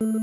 Hola,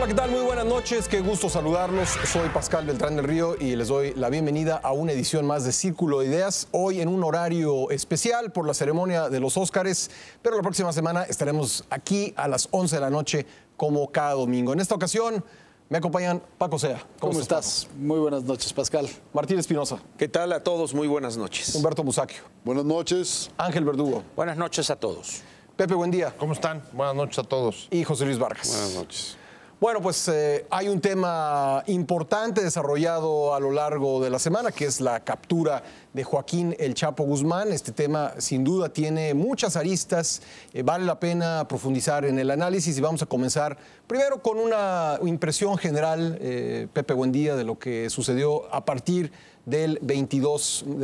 ¿qué tal? Muy buenas noches, qué gusto saludarlos. Soy Pascal Beltrán del Río y les doy la bienvenida a una edición más de Círculo de Ideas, hoy en un horario especial por la ceremonia de los Óscares, pero la próxima semana estaremos aquí a las 11 de la noche como cada domingo. En esta ocasión me acompañan Paco Sea. ¿Cómo estás? Paco? Muy buenas noches, Pascal. Martín Espinosa. ¿Qué tal a todos? Muy buenas noches. Humberto Musacchio. Buenas noches. Ángel Verdugo. Buenas noches a todos. Pepe Buendía. ¿Cómo están? Buenas noches a todos. Y José Luis Vargas. Buenas noches. Bueno, pues hay un tema importante desarrollado a lo largo de la semana, que es la captura de Joaquín El Chapo Guzmán. Este tema, sin duda, tiene muchas aristas. Vale la pena profundizar en el análisis y vamos a comenzar primero con una impresión general, Pepe Buendía, de lo que sucedió a partir del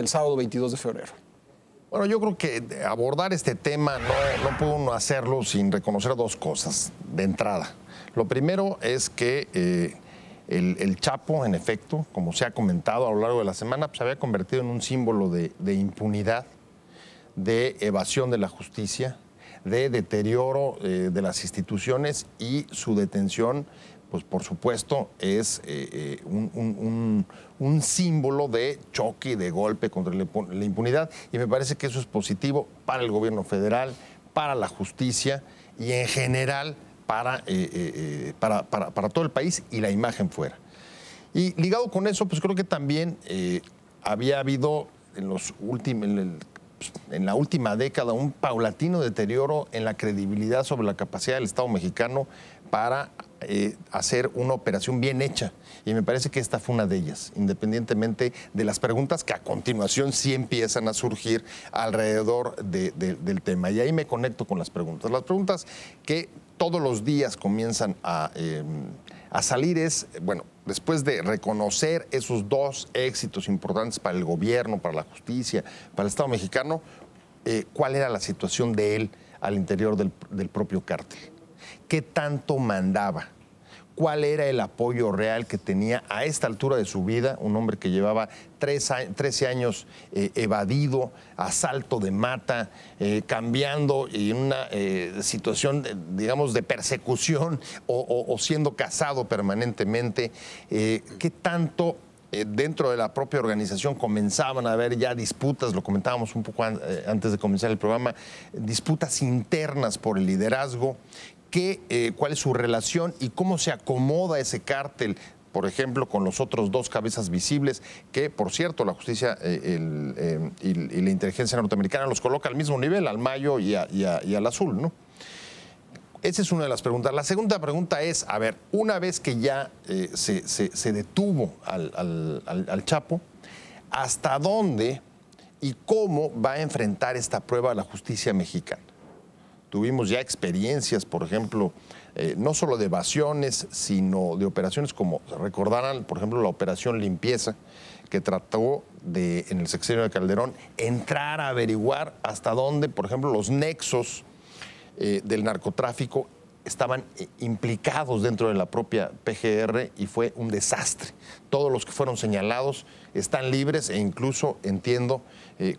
sábado 22 de febrero. Bueno, yo creo que abordar este tema no puede uno hacerlo sin reconocer dos cosas de entrada. Lo primero es que el Chapo, en efecto, como se ha comentado a lo largo de la semana, pues, se había convertido en un símbolo de impunidad, de evasión de la justicia, de deterioro de las instituciones, y su detención, pues por supuesto, es un símbolo de choque y de golpe contra la impunidad, y me parece que eso es positivo para el gobierno federal, para la justicia y en general para todo el país y la imagen fuera. Y ligado con eso, pues creo que también había habido en la última década un paulatino deterioro en la credibilidad sobre la capacidad del Estado mexicano para hacer una operación bien hecha. Y me parece que esta fue una de ellas, independientemente de las preguntas que a continuación sí empiezan a surgir alrededor del tema. Y ahí me conecto con las preguntas. Las preguntas que todos los días comienzan a salir es, bueno, después de reconocer esos dos éxitos importantes para el gobierno, para la justicia, para el Estado mexicano, ¿cuál era la situación de él al interior del propio cártel? ¿Qué tanto mandaba? ¿Cuál era el apoyo real que tenía a esta altura de su vida? Un hombre que llevaba 13 años evadido, a salto de mata, cambiando en una situación, digamos, de persecución o siendo cazado permanentemente. ¿Qué tanto dentro de la propia organización comenzaban a haber ya disputas? Lo comentábamos un poco antes de comenzar el programa, disputas internas por el liderazgo. ¿Cuál es su relación y cómo se acomoda ese cártel, por ejemplo, con los otros dos cabezas visibles, que, por cierto, la justicia y la inteligencia norteamericana los coloca al mismo nivel, al Mayo y al Azul, ¿no? Esa es una de las preguntas. La segunda pregunta es, a ver, una vez que ya se detuvo al Chapo, ¿hasta dónde y cómo va a enfrentar esta prueba la justicia mexicana? Tuvimos ya experiencias, por ejemplo, no solo de evasiones, sino de operaciones como, recordarán, por ejemplo, la operación Limpieza, que trató de, en el sexenio de Calderón, entrar a averiguar hasta dónde, por ejemplo, los nexos del narcotráfico estaban implicados dentro de la propia PGR, y fue un desastre. Todos los que fueron señalados están libres e incluso, entiendo,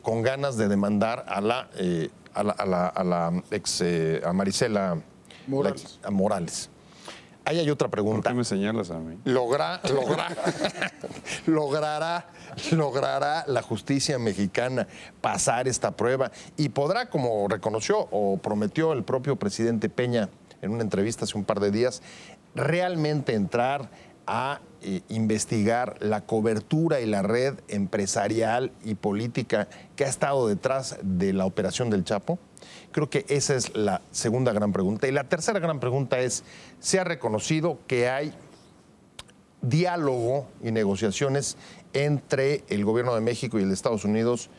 con ganas de demandar a Marisela Morales. Ahí hay otra pregunta. ¿Por qué me señalas a mí? ¿Logrará la justicia mexicana pasar esta prueba? Y podrá, como reconoció o prometió el propio presidente Peña en una entrevista hace un par de días, realmente entrar a investigar la cobertura y la red empresarial y política que ha estado detrás de la operación del Chapo? Creo que esa es la segunda gran pregunta. Y la tercera gran pregunta es, ¿se ha reconocido que hay diálogo y negociaciones entre el gobierno de México y el de Estados Unidos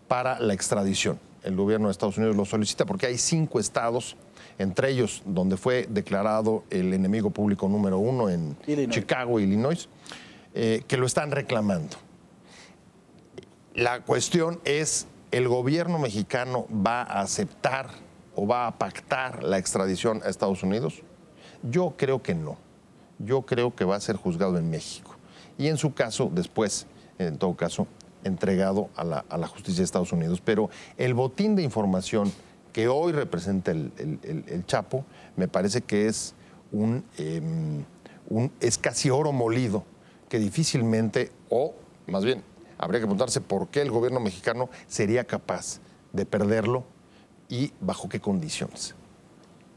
para la extradición? El gobierno de Estados Unidos lo solicita porque hay 5 estados, entre ellos donde fue declarado el enemigo público número 1 en Chicago, Illinois, que lo están reclamando. La cuestión es, ¿el gobierno mexicano va a aceptar o va a pactar la extradición a Estados Unidos? Yo creo que no. Yo creo que va a ser juzgado en México. Y en su caso, después, en todo caso, entregado a la justicia de Estados Unidos. Pero el botín de información que hoy representa el Chapo, me parece que es es casi oro molido, que difícilmente, o más bien, habría que preguntarse por qué el gobierno mexicano sería capaz de perderlo y bajo qué condiciones.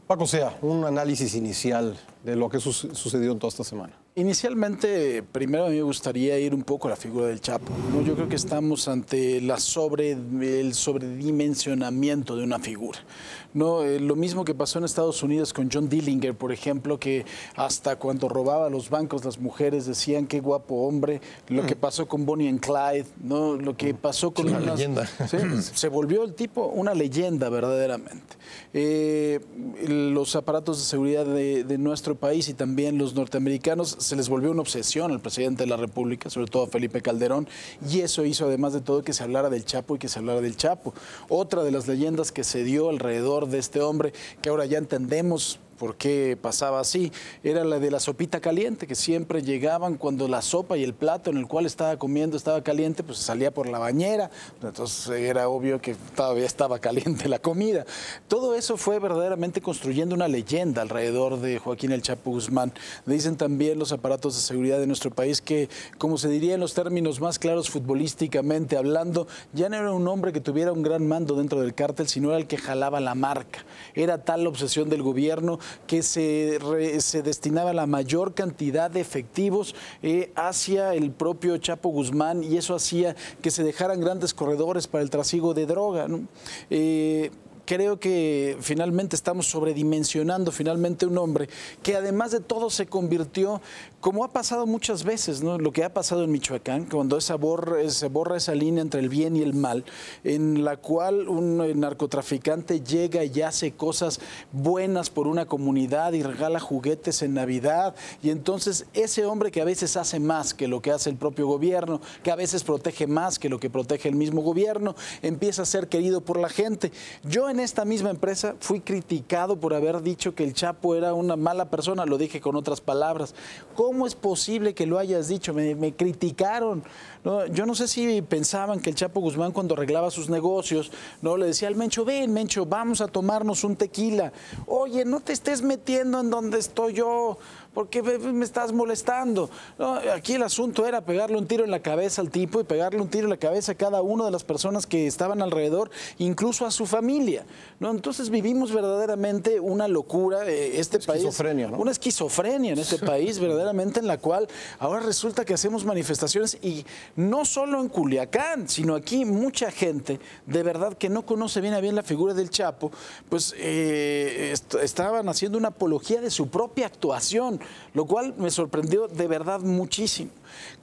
Paco Sea, un análisis inicial de lo que sucedió en toda esta semana. Inicialmente, primero a mí me gustaría ir un poco a la figura del Chapo, ¿no? Yo creo que estamos ante el sobredimensionamiento de una figura, ¿no? Lo mismo que pasó en Estados Unidos con John Dillinger, por ejemplo, que hasta cuando robaba los bancos las mujeres decían qué guapo hombre, lo que pasó con Bonnie and Clyde, ¿no? Lo que pasó con una leyenda. ¿sí? Se volvió el tipo una leyenda verdaderamente. Los aparatos de seguridad de nuestro país y también los norteamericanos se les volvió una obsesión al presidente de la República, sobre todo a Felipe Calderón, y eso hizo además de todo que se hablara del Chapo y que se hablara del Chapo. Otra de las leyendas que se dio alrededor de este hombre, que ahora ya entendemos por qué pasaba así, era la de la sopita caliente, que siempre llegaban cuando la sopa y el plato en el cual estaba comiendo estaba caliente, pues salía por la bañera, entonces era obvio que todavía estaba caliente la comida. Todo eso fue verdaderamente construyendo una leyenda alrededor de Joaquín El Chapo Guzmán. Dicen también los aparatos de seguridad de nuestro país que, como se diría en los términos más claros futbolísticamente hablando, ya no era un hombre que tuviera un gran mando dentro del cártel, sino era el que jalaba la marca. Era tal la obsesión del gobierno que se destinaba la mayor cantidad de efectivos hacia el propio Chapo Guzmán, y eso hacía que se dejaran grandes corredores para el trasiego de droga, ¿no? Creo que finalmente estamos sobredimensionando finalmente un hombre que además de todo se convirtió, como ha pasado muchas veces, ¿no? Lo que ha pasado en Michoacán, cuando se borra esa línea entre el bien y el mal, en la cual un narcotraficante llega y hace cosas buenas por una comunidad y regala juguetes en Navidad, y entonces ese hombre que a veces hace más que lo que hace el propio gobierno, que a veces protege más que lo que protege el mismo gobierno, empieza a ser querido por la gente. Yo en esta misma empresa fui criticado por haber dicho que el Chapo era una mala persona, lo dije con otras palabras. ¿Cómo es posible que lo hayas dicho? Me criticaron, ¿no? Yo no sé si pensaban que el Chapo Guzmán, cuando arreglaba sus negocios, no le decía al Mencho, ven Mencho, vamos a tomarnos un tequila. Oye, no te estés metiendo en donde estoy yo, porque me estás molestando. No, aquí el asunto era pegarle un tiro en la cabeza al tipo y pegarle un tiro en la cabeza a cada una de las personas que estaban alrededor, incluso a su familia, ¿no? Entonces vivimos verdaderamente una locura, esquizofrenia, país, ¿no? Una esquizofrenia en este país, verdaderamente, en la cual ahora resulta que hacemos manifestaciones, y no solo en Culiacán, sino aquí mucha gente de verdad que no conoce bien a bien la figura del Chapo, pues estaban haciendo una apología de su propia actuación, lo cual me sorprendió de verdad muchísimo.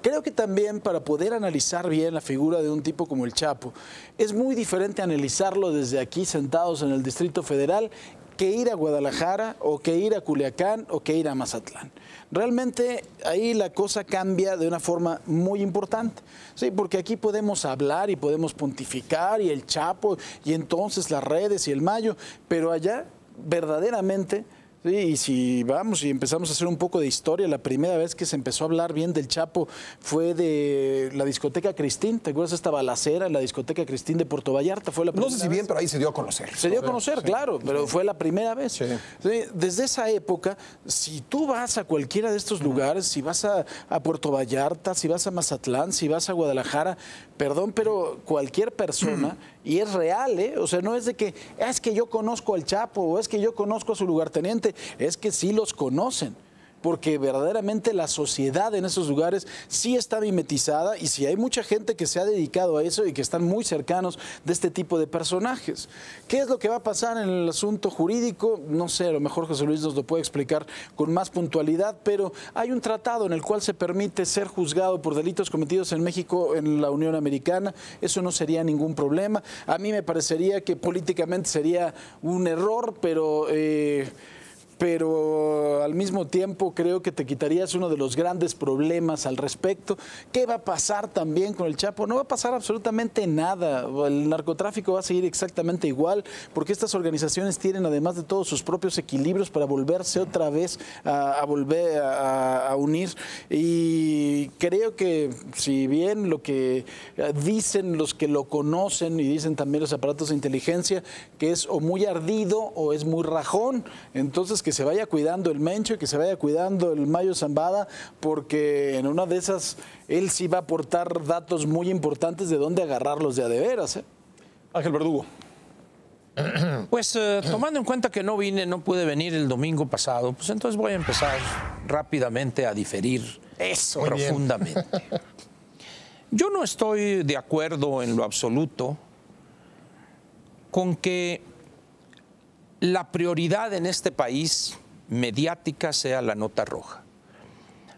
Creo que también, para poder analizar bien la figura de un tipo como el Chapo, es muy diferente analizarlo desde aquí sentados en el Distrito Federal que ir a Guadalajara, o que ir a Culiacán, o que ir a Mazatlán. Realmente ahí la cosa cambia de una forma muy importante, ¿sí? Porque aquí podemos hablar y podemos pontificar, y el Chapo, y entonces las redes y el Mayo, pero allá verdaderamente... Sí, y si vamos y empezamos a hacer un poco de historia, la primera vez que se empezó a hablar bien del Chapo fue de la discoteca Cristín. ¿Te acuerdas de esta balacera en la discoteca Cristín de Puerto Vallarta? Fue la primera No sé si bien, pero ahí se dio a conocer. Se dio a conocer, claro, pero fue la primera vez. Sí. Sí, desde esa época, si tú vas a cualquiera de estos lugares, si vas a Puerto Vallarta, si vas a Mazatlán, si vas a Guadalajara, perdón, pero cualquier persona, y es real, ¿eh? O sea, no es de que es que yo conozco al Chapo o es que yo conozco a su lugarteniente, es que sí los conocen, porque verdaderamente la sociedad en esos lugares sí está mimetizada, y sí hay mucha gente que se ha dedicado a eso y que están muy cercanos de este tipo de personajes. ¿Qué es lo que va a pasar en el asunto jurídico? No sé, a lo mejor José Luis nos lo puede explicar con más puntualidad, pero hay un tratado en el cual se permite ser juzgado por delitos cometidos en México en la Unión Americana. Eso no sería ningún problema. A mí me parecería que políticamente sería un error, pero... pero al mismo tiempo creo que te quitarías uno de los grandes problemas al respecto. ¿Qué va a pasar también con el Chapo? No va a pasar absolutamente nada. El narcotráfico va a seguir exactamente igual, porque estas organizaciones tienen, además de todos, sus propios equilibrios para volverse otra vez a unir. Y creo que, si bien lo que dicen los que lo conocen y dicen también los aparatos de inteligencia, que es o muy ardido o es muy rajón, entonces que se vaya cuidando el Mencho y que se vaya cuidando el Mayo Zambada, porque en una de esas él sí va a aportar datos muy importantes de dónde agarrarlos de a de veras, ¿eh? Ángel Verdugo. Pues tomando en cuenta que no pude venir el domingo pasado, pues entonces voy a empezar rápidamente a diferir profundamente. Yo no estoy de acuerdo en lo absoluto con que la prioridad en este país mediática sea la nota roja.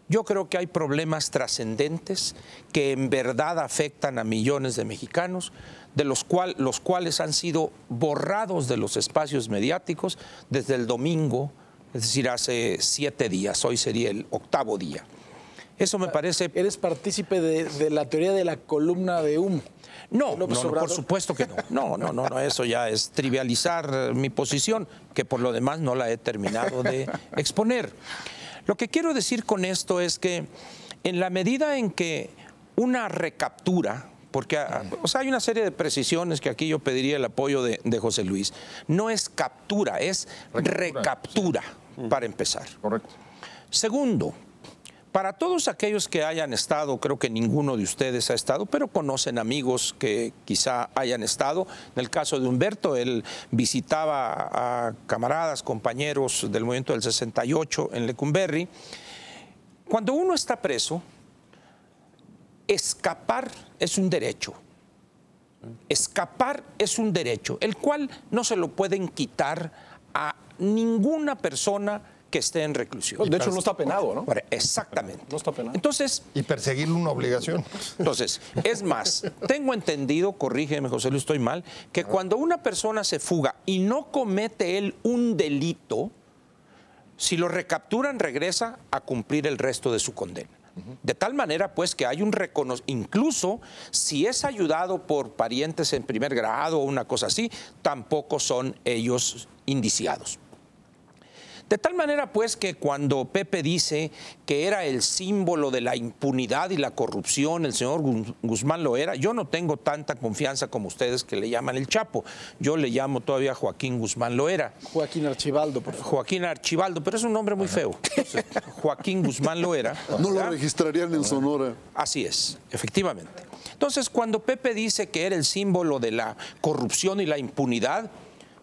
Yo creo que hay problemas trascendentes que en verdad afectan a millones de mexicanos, de los cuales han sido borrados de los espacios mediáticos desde el domingo, es decir, hace 7 días, hoy sería el 8º día. Eso me parece... Eres partícipe de la teoría de la columna de humo. No, por supuesto que no. No, eso ya es trivializar mi posición, que por lo demás no la he terminado de exponer. Lo que quiero decir con esto es que en la medida en que una recaptura, porque hay una serie de precisiones que aquí yo pediría el apoyo de José Luis, no es captura, es recaptura, para empezar. Correcto. Segundo, para todos aquellos que hayan estado, creo que ninguno de ustedes ha estado, pero conocen amigos que quizá hayan estado. En el caso de Humberto, él visitaba a camaradas, compañeros del movimiento del 68 en Lecumberri. Cuando uno está preso, escapar es un derecho. Escapar es un derecho, el cual no se lo pueden quitar a ninguna persona que esté en reclusión. De hecho, no está penado, ¿no? Exactamente. No está penado. Entonces... Y perseguirlo una obligación. Entonces, es más, tengo entendido, corrígeme, José Luis, estoy mal, que cuando una persona se fuga y no comete él un delito, si lo recapturan, regresa a cumplir el resto de su condena. De tal manera, pues, que hay un reconocimiento, incluso si es ayudado por parientes en primer grado o una cosa así, tampoco son ellos indiciados. De tal manera, pues, que cuando Pepe dice que era el símbolo de la impunidad y la corrupción, el señor Guzmán Loera, yo no tengo tanta confianza como ustedes que le llaman el Chapo. Yo le llamo todavía Joaquín Guzmán Loera. Joaquín Archibaldo, por favor. Joaquín Archibaldo, pero es un nombre muy feo. Entonces, Joaquín Guzmán Loera. No lo registrarían en Sonora. Así es, efectivamente. Entonces, cuando Pepe dice que era el símbolo de la corrupción y la impunidad,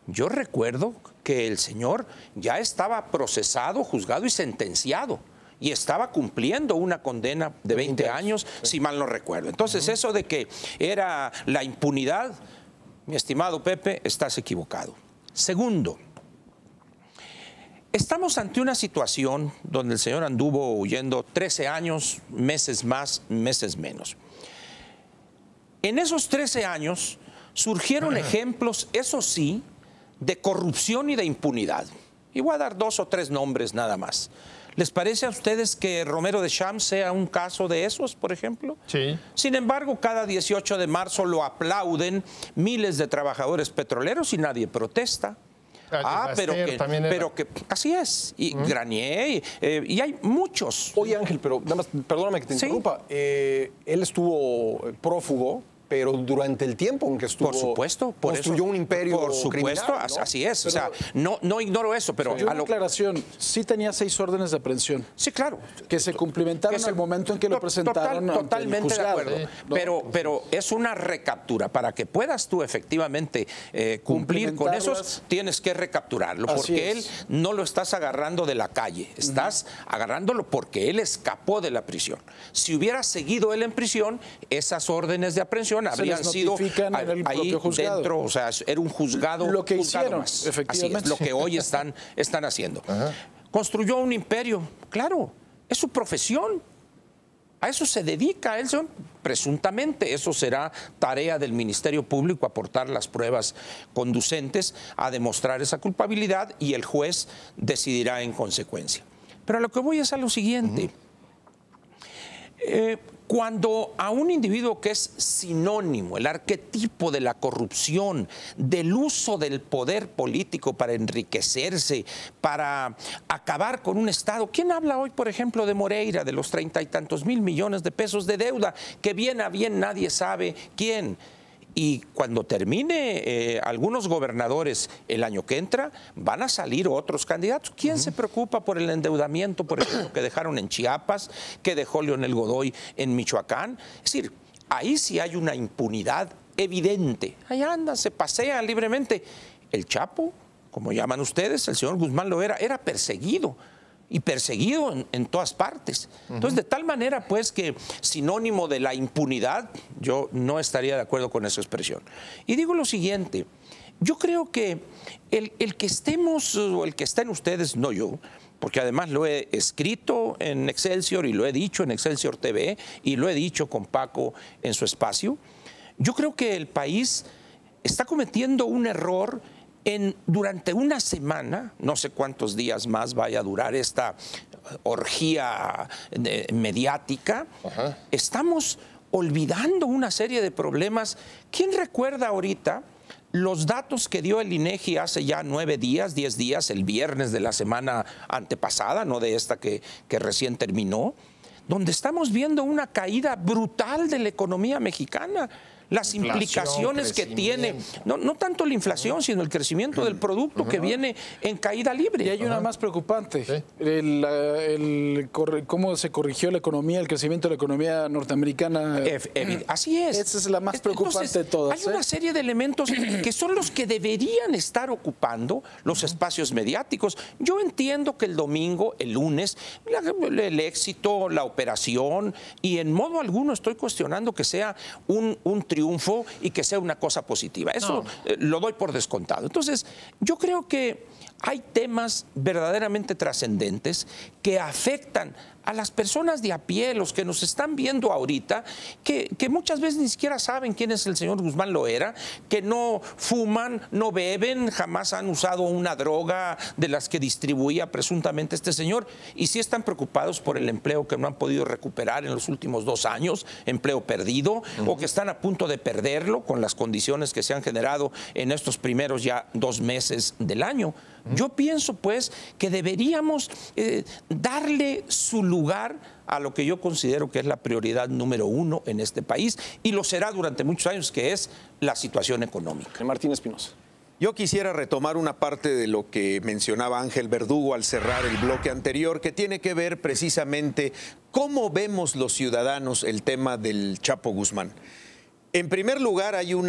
yo recuerdo que el señor ya estaba procesado, juzgado y sentenciado, y estaba cumpliendo una condena de 20 años, si mal no recuerdo. Entonces, eso de que era la impunidad, mi estimado Pepe, estás equivocado. Segundo, estamos ante una situación donde el señor anduvo huyendo 13 años, meses más, meses menos. En esos 13 años surgieron ejemplos, eso sí, de corrupción y de impunidad. Y voy a dar 2 o 3 nombres nada más. ¿Les parece a ustedes que Romero de Champs sea un caso de esos, por ejemplo? Sí. Sin embargo, cada 18 de marzo lo aplauden miles de trabajadores petroleros y nadie protesta. Pero que así es. Y Granier, y hay muchos. Oye, Ángel, pero nada más, perdóname que te interrumpa. Él estuvo prófugo, pero durante el tiempo en que estuvo... Por supuesto. Construyó un imperio Por supuesto, criminal, ¿no? Así es. Pero, o sea, no ignoro eso, pero... Una aclaración, sí tenía 6 órdenes de aprehensión. Sí, claro. Que se cumplimentaron al momento en que lo presentaron. Totalmente de acuerdo. Pero es una recaptura. Para que puedas tú efectivamente cumplir con esos, tienes que recapturarlo. Porque él no lo estás agarrando de la calle. Estás agarrándolo porque él escapó de la prisión. Si hubiera seguido él en prisión, esas órdenes de aprehensión habrían sido ahí dentro, o sea, era un juzgado. Lo que hicieron, más. efectivamente. Así es, lo que hoy están haciendo. Construyó un imperio, claro, es su profesión. A eso se dedica él, presuntamente. Eso será tarea del Ministerio Público, aportar las pruebas conducentes a demostrar esa culpabilidad y el juez decidirá en consecuencia. Pero a lo que voy es a lo siguiente. Cuando a un individuo que es sinónimo, el arquetipo de la corrupción, del uso del poder político para enriquecerse, para acabar con un Estado. ¿Quién habla hoy, por ejemplo, de Moreira, de los 30 y tantos mil millones de pesos de deuda, que bien a bien nadie sabe quién? Y cuando termine algunos gobernadores el año que entra, van a salir otros candidatos. ¿Quién se preocupa por el endeudamiento, por ejemplo, que dejaron en Chiapas, que dejó Leonel Godoy en Michoacán? Es decir, ahí sí hay una impunidad evidente. Ahí andan, se pasean libremente. El Chapo, como llaman ustedes, el señor Guzmán Loera, era perseguido. Y perseguido en todas partes. Entonces, de tal manera, pues, que sinónimo de la impunidad, yo no estaría de acuerdo con esa expresión. Y digo lo siguiente, yo creo que el que estemos, o el que estén ustedes, no yo, porque además lo he escrito en Excelsior y lo he dicho en Excelsior TV y lo he dicho con Paco en su espacio, yo creo que el país está cometiendo un error durante una semana, no sé cuántos días más vaya a durar esta orgía mediática. Ajá. Estamos olvidando una serie de problemas. ¿Quién recuerda ahorita los datos que dio el INEGI hace ya 9 días, 10 días, el viernes de la semana antepasada, no de esta que recién terminó, donde estamos viendo una caída brutal de la economía mexicana? Las implicaciones que tiene, no tanto la inflación, sino el crecimiento del producto que viene en caída libre. Y hay una más preocupante, ¿sí? Cómo se corrigió la economía, el crecimiento de la economía norteamericana. Así es. Esa es la más preocupante. Entonces, de todas. Hay una serie de elementos que son los que deberían estar ocupando los espacios mediáticos. Yo entiendo que el domingo, el lunes, el éxito, la operación, y en modo alguno estoy cuestionando que sea un triunfo y que sea una cosa positiva. Eso lo doy por descontado. Entonces, yo creo que hay temas verdaderamente trascendentes que afectan a las personas de a pie, los que nos están viendo ahorita, que muchas veces ni siquiera saben quién es el señor Guzmán Loera, que no fuman, no beben, jamás han usado una droga de las que distribuía presuntamente este señor, y sí están preocupados por el empleo que no han podido recuperar en los últimos 2 años, empleo perdido, o que están a punto de perderlo con las condiciones que se han generado en estos primeros ya 2 meses del año. Yo pienso, pues, que deberíamos darle su lugar a lo que yo considero que es la prioridad número 1 en este país, y lo será durante muchos años, que es la situación económica. Martín Espinosa. Yo quisiera retomar una parte de lo que mencionaba Ángel Verdugo al cerrar el bloque anterior, que tiene que ver precisamente cómo vemos los ciudadanos el tema del Chapo Guzmán. En primer lugar, hay un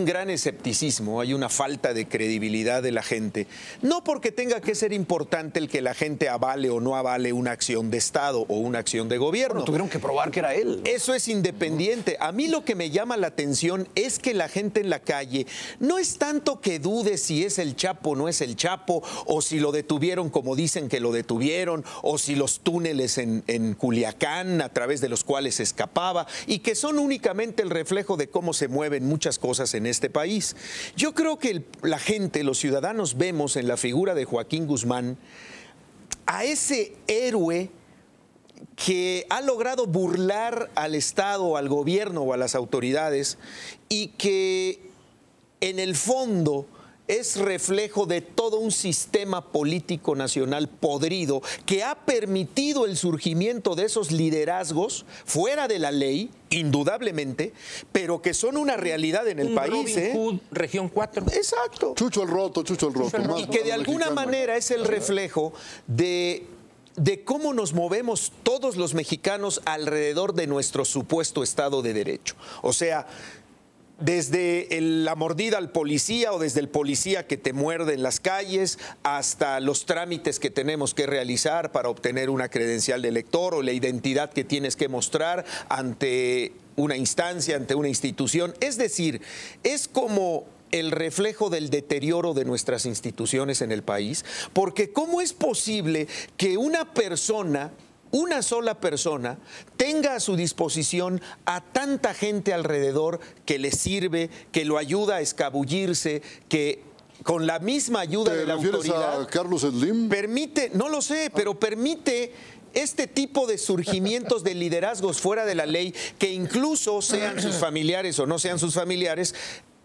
gran escepticismo, hay una falta de credibilidad de la gente, no porque tenga que ser importante el que la gente avale o no avale una acción de Estado o una acción de gobierno. Bueno, tuvieron que probar que era él. Eso es independiente. A mí lo que me llama la atención es que la gente en la calle no es tanto que dude si es el Chapo o no es el Chapo, o si lo detuvieron como dicen que lo detuvieron, o si los túneles en Culiacán a través de los cuales se escapaba, y que son únicamente el reflejo de cómo se mueven muchas cosas en este país. Yo creo que la gente, los ciudadanos, vemos en la figura de Joaquín Guzmán a ese héroe que ha logrado burlar al Estado, al gobierno o a las autoridades, y que en el fondo es reflejo de todo un sistema político nacional podrido que ha permitido el surgimiento de esos liderazgos fuera de la ley, indudablemente, pero que son una realidad en el país. Robin Hood, Región 4. Exacto. Chucho el roto. Y que de alguna manera es el reflejo de cómo nos movemos todos los mexicanos alrededor de nuestro supuesto Estado de Derecho. O sea, desde la mordida al policía, o desde el policía que te muerde en las calles, hasta los trámites que tenemos que realizar para obtener una credencial de elector, o la identidad que tienes que mostrar ante una instancia, ante una institución. Es decir, es como el reflejo del deterioro de nuestras instituciones en el país, porque ¿cómo es posible que una persona una sola persona tenga a su disposición a tanta gente alrededor que le sirve, que lo ayuda a escabullirse, que con la misma ayuda de la autoridad... ¿Te refieres a Carlos Slim? Permite, no lo sé, pero permite este tipo de surgimientos de liderazgos fuera de la ley, que incluso sean sus familiares o no sean sus familiares,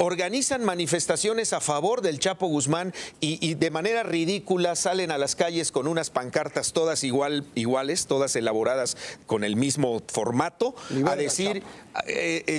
organizan manifestaciones a favor del Chapo Guzmán y de manera ridícula salen a las calles con unas pancartas todas iguales, todas elaboradas con el mismo formato, a decir,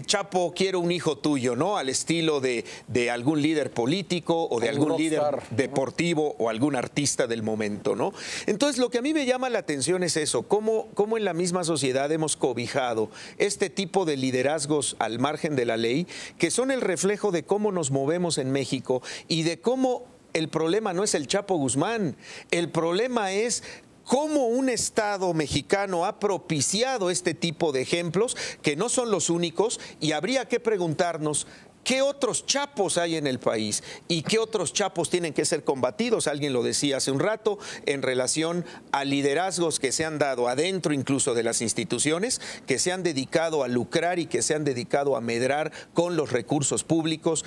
Chapo, quiero un hijo tuyo, ¿no? Al estilo de algún líder político o de algún líder deportivo o algún artista del momento, ¿no? Entonces, lo que a mí me llama la atención es eso, cómo en la misma sociedad hemos cobijado este tipo de liderazgos al margen de la ley, que son el reflejo de cómo nos movemos en México y de cómo el problema no es el Chapo Guzmán, el problema es cómo un Estado mexicano ha propiciado este tipo de ejemplos, que no son los únicos, y habría que preguntarnos ¿qué otros chapos hay en el país? ¿Y qué otros chapos tienen que ser combatidos? Alguien lo decía hace un rato, en relación a liderazgos que se han dado adentro incluso de las instituciones, que se han dedicado a lucrar y que se han dedicado a medrar con los recursos públicos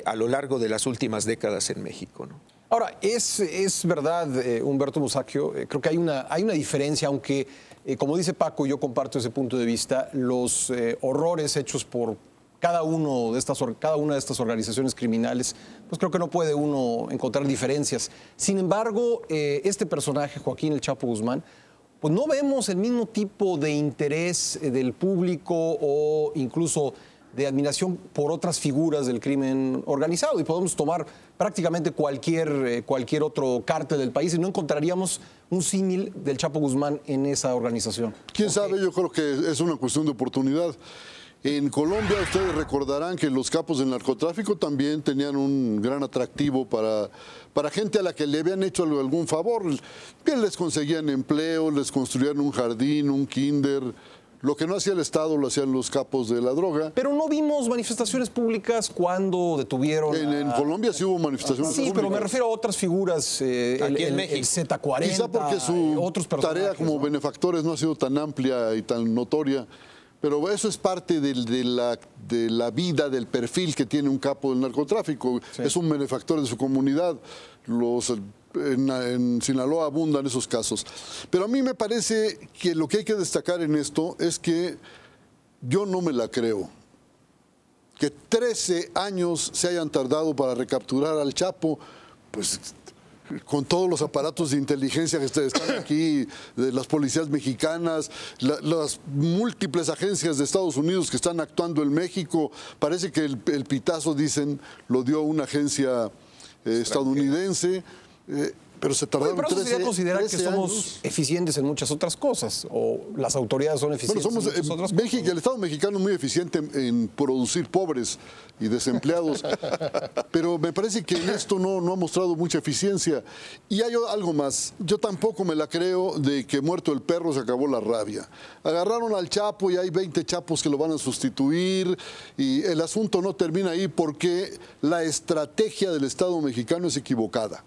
a lo largo de las últimas décadas en México, ¿no? Ahora, es verdad, Humberto Musacchio, creo que hay una diferencia, aunque, como dice Paco, yo comparto ese punto de vista, los horrores hechos por cada una de estas organizaciones criminales, pues creo que no puede uno encontrar diferencias. Sin embargo, este personaje, Joaquín El Chapo Guzmán, pues no vemos el mismo tipo de interés del público o incluso de admiración por otras figuras del crimen organizado. Y podemos tomar prácticamente cualquier otro cártel del país y no encontraríamos un símil del Chapo Guzmán en esa organización. ¿Quién sabe? Yo creo que es una cuestión de oportunidad. En Colombia ustedes recordarán que los capos del narcotráfico también tenían un gran atractivo para gente a la que le habían hecho algún favor. Bien, les conseguían empleo, les construían un jardín, un kinder. Lo que no hacía el Estado lo hacían los capos de la droga. Pero no vimos manifestaciones públicas cuando detuvieron... En Colombia sí hubo manifestaciones públicas. Sí, pero me refiero a otras figuras, el Z40, quizá porque su tarea como benefactores no ha sido tan amplia y tan notoria. Pero eso es parte de la vida, del perfil que tiene un capo del narcotráfico. Sí. Es un benefactor de su comunidad. En Sinaloa abundan esos casos. Pero a mí me parece que lo que hay que destacar en esto es que yo no me la creo. Que 13 años se hayan tardado para recapturar al Chapo, pues con todos los aparatos de inteligencia que están aquí, de las policías mexicanas, las múltiples agencias de Estados Unidos que están actuando en México. Parece que el pitazo, dicen, lo dio una agencia estadounidense. Pero se tardaron 13 años. Pero considerar que somos eficientes en muchas otras cosas, o las autoridades son eficientes en muchas otras cosas. El Estado mexicano es muy eficiente en producir pobres y desempleados, pero me parece que en esto no ha mostrado mucha eficiencia. Y hay algo más, yo tampoco me la creo de que muerto el perro se acabó la rabia. Agarraron al Chapo y hay 20 chapos que lo van a sustituir, y el asunto no termina ahí porque la estrategia del Estado mexicano es equivocada.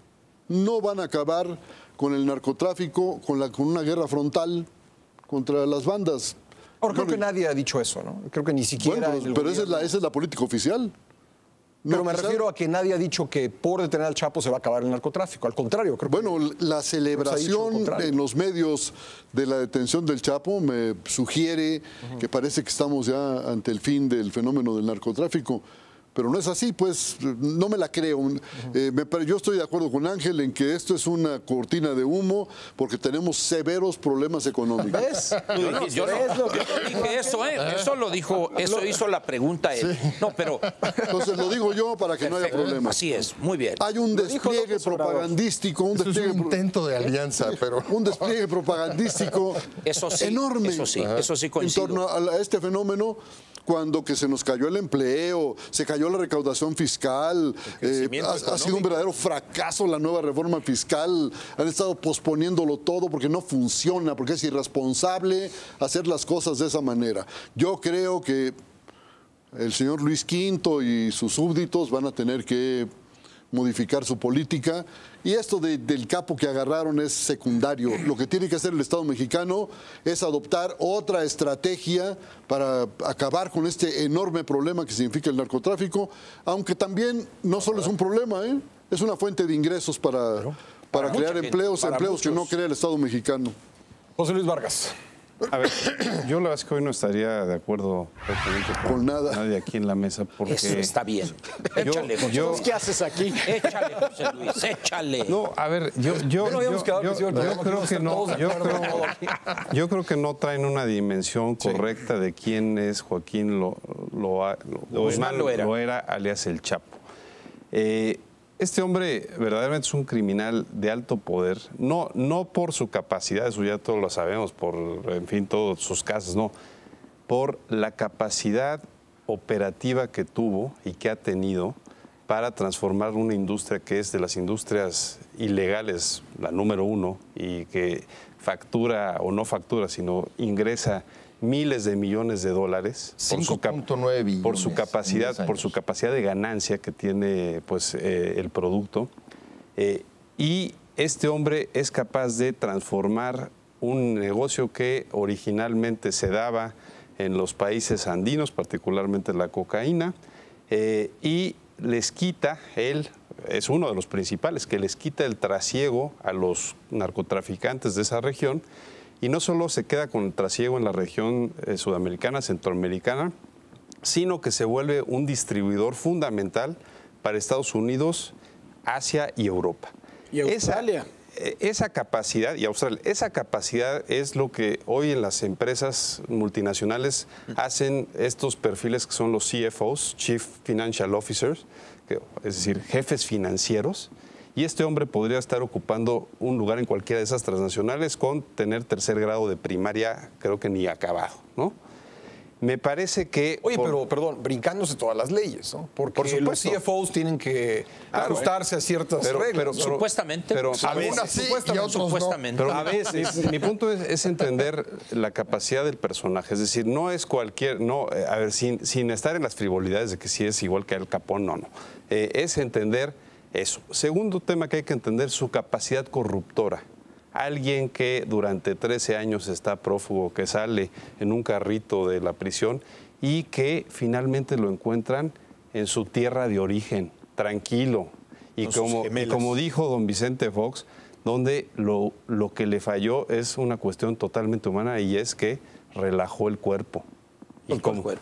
No van a acabar con el narcotráfico, con una guerra frontal contra las bandas. Ahora, creo que nadie ha dicho eso, ¿no? Creo que ni siquiera... Bueno, pero esa es la política oficial. Pero me refiero a que nadie ha dicho que por detener al Chapo se va a acabar el narcotráfico. Al contrario, creo que... la celebración en los medios de la detención del Chapo me sugiere que parece que estamos ya ante el fin del fenómeno del narcotráfico. Pero no es así, pues no me la creo. Yo estoy de acuerdo con Ángel en que esto es una cortina de humo porque tenemos severos problemas económicos. ¿Ves? Yo no dije eso, eso lo dijo, eso hizo la pregunta él. Sí. No, pero... Entonces lo digo yo para que no haya problemas. Así es, muy bien. Hay un despliegue propagandístico, es un intento de alianza, pero... Un despliegue propagandístico enorme. Eso sí coincido. En torno a este fenómeno, cuando que se nos cayó el empleo, se cayó la recaudación fiscal, ha sido un verdadero fracaso la nueva reforma fiscal, han estado posponiéndolo todo porque no funciona, porque es irresponsable hacer las cosas de esa manera. Yo creo que el señor Luis V y sus súbditos van a tener que modificar su política. Y esto del capo que agarraron es secundario. Lo que tiene que hacer el Estado mexicano es adoptar otra estrategia para acabar con este enorme problema que significa el narcotráfico, aunque también no solo es un problema, es una fuente de ingresos para crear empleos que no crea el Estado mexicano. José Luis Vargas. A ver, yo la verdad es que hoy no estaría de acuerdo con nada. Nadie aquí en la mesa porque... Eso está bien. Échale, José Luis. ¿Qué haces aquí? Échale, José Luis, échale. No, a ver, yo creo que no traen una dimensión correcta de quién es Joaquín Guzmán lo era, alias el Chapo. Este hombre verdaderamente es un criminal de alto poder, no por su capacidad, eso ya todos lo sabemos, por, en fin, todos sus casos, no, por la capacidad operativa que tuvo y que ha tenido para transformar una industria que es de las industrias ilegales, la número 1, y que factura o no factura, sino ingresa miles de millones de dólares 5.9 billones por su capacidad de ganancia que tiene pues el producto, y este hombre es capaz de transformar un negocio que originalmente se daba en los países andinos, particularmente la cocaína, y les quita, él es uno de los principales, que les quita el trasiego a los narcotraficantes de esa región. Y no solo se queda con el trasiego en la región sudamericana, centroamericana, sino que se vuelve un distribuidor fundamental para Estados Unidos, Asia y Europa. Y Australia. Esa capacidad, esa capacidad es lo que hoy en las empresas multinacionales hacen estos perfiles que son los CFOs, Chief Financial Officers, es decir, jefes financieros. Y este hombre podría estar ocupando un lugar en cualquiera de esas transnacionales con tener tercer grado de primaria, creo que ni acabado, ¿no? Me parece que... Oye, pero perdón, brincándose todas las leyes, ¿no? Porque los CFOs tienen que ajustarse a ciertas reglas. Pero supuestamente. Pero a veces sí y otros supuestamente. Pero a veces. Mi punto es entender la capacidad del personaje. Es decir, no es cualquier... No, a ver, sin estar en las frivolidades de que sí es igual que Al Capone, no. Es entender eso. Segundo tema que hay que entender, su capacidad corruptora. Alguien que durante 13 años está prófugo, que sale en un carrito de la prisión y que finalmente lo encuentran en su tierra de origen, tranquilo. Y como dijo don Vicente Fox, donde lo que le falló es una cuestión totalmente humana, y es que relajó el cuerpo.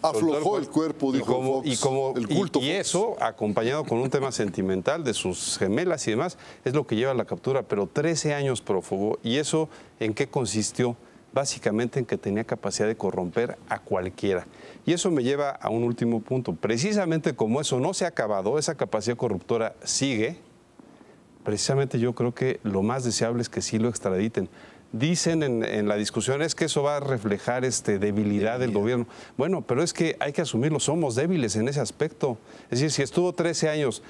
Aflojó el cuerpo, dijo Fox, el culto y eso, acompañado con un tema sentimental de sus gemelas y demás, es lo que lleva a la captura. Pero 13 años prófugo, ¿y eso en qué consistió? Básicamente en que tenía capacidad de corromper a cualquiera. Y eso me lleva a un último punto. Precisamente como eso no se ha acabado, esa capacidad corruptora sigue, precisamente yo creo que lo más deseable es que sí lo extraditen. Dicen en la discusión es que eso va a reflejar debilidad del gobierno. Bueno, pero es que hay que asumirlo, somos débiles en ese aspecto. Es decir, si estuvo 13 años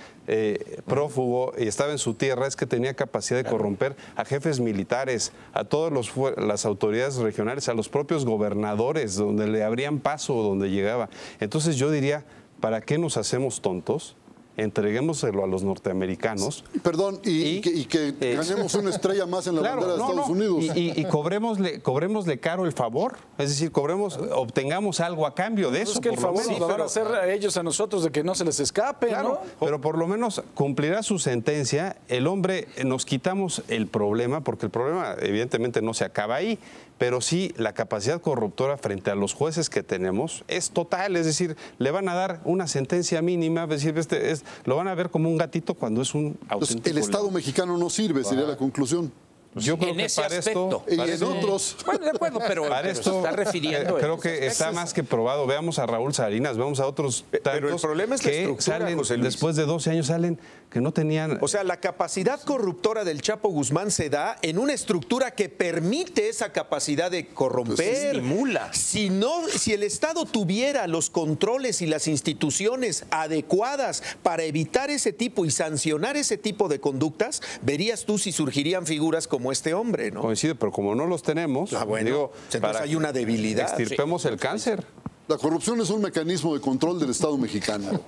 prófugo y estaba en su tierra, es que tenía capacidad de corromper a jefes militares, a todas las autoridades regionales, a los propios gobernadores, donde le abrían paso, donde llegaba. Entonces yo diría, ¿para qué nos hacemos tontos? Entreguémoselo a los norteamericanos. Perdón, y que ganemos una estrella más en la bandera de Estados Unidos. Y cobrémosle caro el favor. Es decir, obtengamos algo a cambio de eso. Es que el favor nos lo van a hacer a ellos, a nosotros, de que no se les escape, claro, ¿no? Pero por lo menos cumplirá su sentencia. El hombre, nos quitamos el problema, porque el problema evidentemente no se acaba ahí, pero sí la capacidad corruptora frente a los jueces que tenemos es total. Es decir, le van a dar una sentencia mínima, es decir, lo van a ver como un gatito cuando es un auténtico. Entonces, el Estado mexicano no sirve, sería la conclusión. Yo creo que para esto, y en otros. Bueno, de acuerdo, pero para esto se está refiriendo. Creo que está más que probado. Veamos a Raúl Salinas, vemos a otros tantos, pero el problema es la estructura, salen, José Luis. Después de 12 años salen que no tenían... O sea, la capacidad corruptora del Chapo Guzmán se da en una estructura que permite esa capacidad de corromper. Pues estimula. Si el Estado tuviera los controles y las instituciones adecuadas para evitar ese tipo y sancionar ese tipo de conductas, verías tú si surgirían figuras como este hombre, ¿no? Coincide, pero como no los tenemos, bueno, entonces hay una debilidad. Extirpemos el cáncer. La corrupción es un mecanismo de control del Estado mexicano.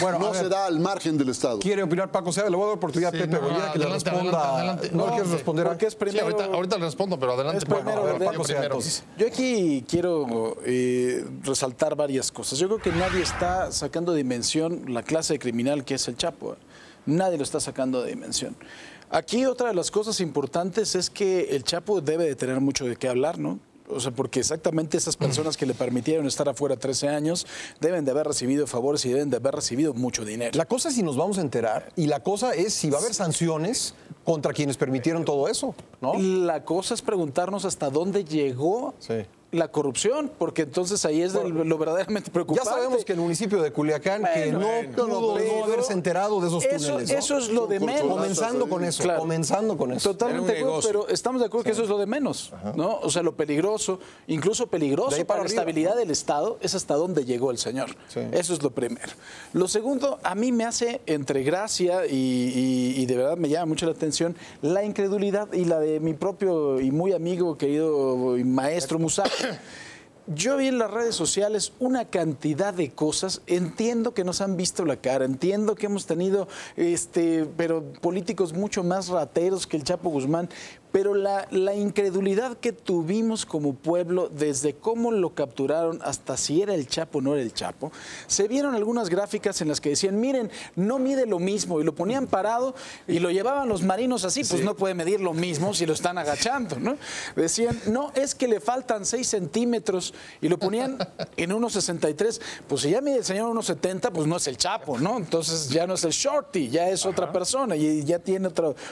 Bueno, no se da al margen del Estado. ¿Quiere opinar Paco Sea? Le voy a dar oportunidad a Pepe Bonilla que le responda. Adelante. ¿No le quieres responder? Porque es primero, Sí, ahorita le respondo, pero adelante. es primero, Bueno, Paco Sea, primero. entonces. Yo aquí quiero resaltar varias cosas. Yo creo que nadie está sacando de dimensión la clase de criminal que es el Chapo. Nadie lo está sacando de dimensión. Aquí otra de las cosas importantes es que el Chapo debe de tener mucho de qué hablar, ¿no? O sea, porque exactamente esas personas que le permitieron estar afuera 13 años deben de haber recibido favores y deben de haber recibido mucho dinero. La cosa es si nos vamos a enterar y la cosa es si va a haber sanciones contra quienes permitieron todo eso, ¿no? La cosa es preguntarnos hasta dónde llegó Sí. la corrupción, porque entonces ahí es lo verdaderamente Ya preocupante. sabemos que el municipio de Culiacán que no pudo pero no haberse enterado de esos túneles, ¿no? Eso es lo de menos. Comenzando con eso, Claro. comenzando con eso. Totalmente de acuerdo, pero estamos de acuerdo que eso es lo de menos, ¿no? O sea, lo peligroso, incluso De peligroso ahí para para la arriba. estabilidad del Estado, es hasta dónde llegó el señor. Sí. Eso es lo primero. Lo segundo, a mí me hace entre gracia y de verdad me llama mucho la atención la incredulidad y la de mi propio y muy amigo, querido maestro Musac. Yo vi en las redes sociales una cantidad de cosas. Entiendo que nos han visto la cara, entiendo que hemos tenido pero políticos mucho más rateros que el Chapo Guzmán, pero la incredulidad que tuvimos como pueblo desde cómo lo capturaron hasta si era el Chapo o no era el Chapo, se vieron algunas gráficas en las que decían, miren, no mide lo mismo, y lo ponían parado y lo llevaban los marinos así, pues no puede medir lo mismo si lo están agachando, ¿no? Decían, no, es que le faltan 6 centímetros y lo ponían en 1.63, pues si ya mide el señor 1.70, pues no es el Chapo, ¿no? Entonces ya no es el Shorty, ya es otra persona y ya tiene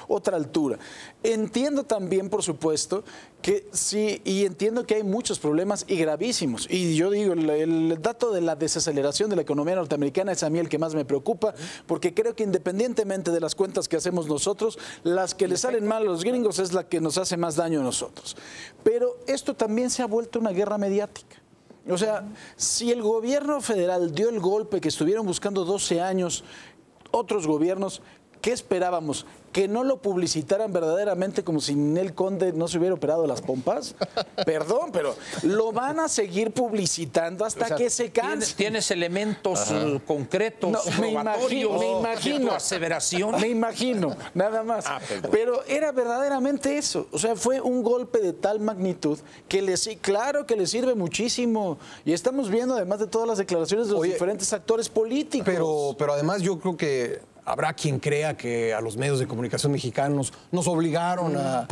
otra altura. Entiendo también, por supuesto, que sí, y entiendo que hay muchos problemas y gravísimos. Y yo digo, el dato de la desaceleración de la economía norteamericana es a mí el que más me preocupa, porque creo que independientemente de las cuentas que hacemos nosotros, las que le salen mal a los gringos es la que nos hace más daño a nosotros. Pero esto también se ha vuelto una guerra mediática. O sea, si el gobierno federal dio el golpe que estuvieron buscando 12 años, otros gobiernos, ¿qué esperábamos? ¿Que no lo publicitaran verdaderamente como si Ninel Conde no se hubiera operado las pompas? Perdón, pero lo van a seguir publicitando hasta que se canse. ¿Tienes elementos concretos, No, me probatorios, imagino. de tu aseveración? Me imagino, nada más. Pero era verdaderamente eso. O sea, fue un golpe de tal magnitud que claro que le sirve muchísimo. Y estamos viendo, además de todas las declaraciones de los diferentes actores políticos. Pero además yo creo que habrá quien crea que a los medios de comunicación mexicanos nos obligaron a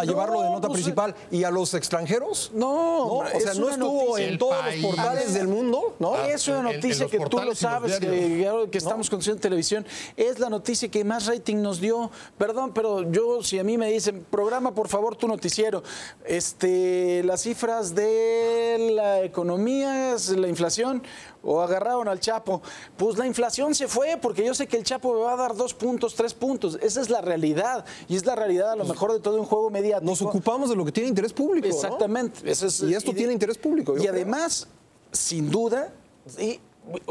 llevarlo de nota principal. ¿Y a los extranjeros? No, o sea, no estuvo en todos los portales del mundo, ¿no? Es una noticia que tú lo sabes, que estamos conociendo en televisión. Es la noticia que más rating nos dio. Perdón, pero yo, si a mí me dicen, programa por favor tu noticiero, las cifras de la economía, la inflación, o agarraron al Chapo, pues la inflación se fue, porque yo sé que el Chapo me va a dar 2 puntos, 3 puntos. Esa es la realidad. Y es la realidad a lo mejor de todo un juego mediático. Nos ocupamos de lo que tiene interés público, ¿no? Exactamente. Y esto tiene interés público. Y además, sin duda,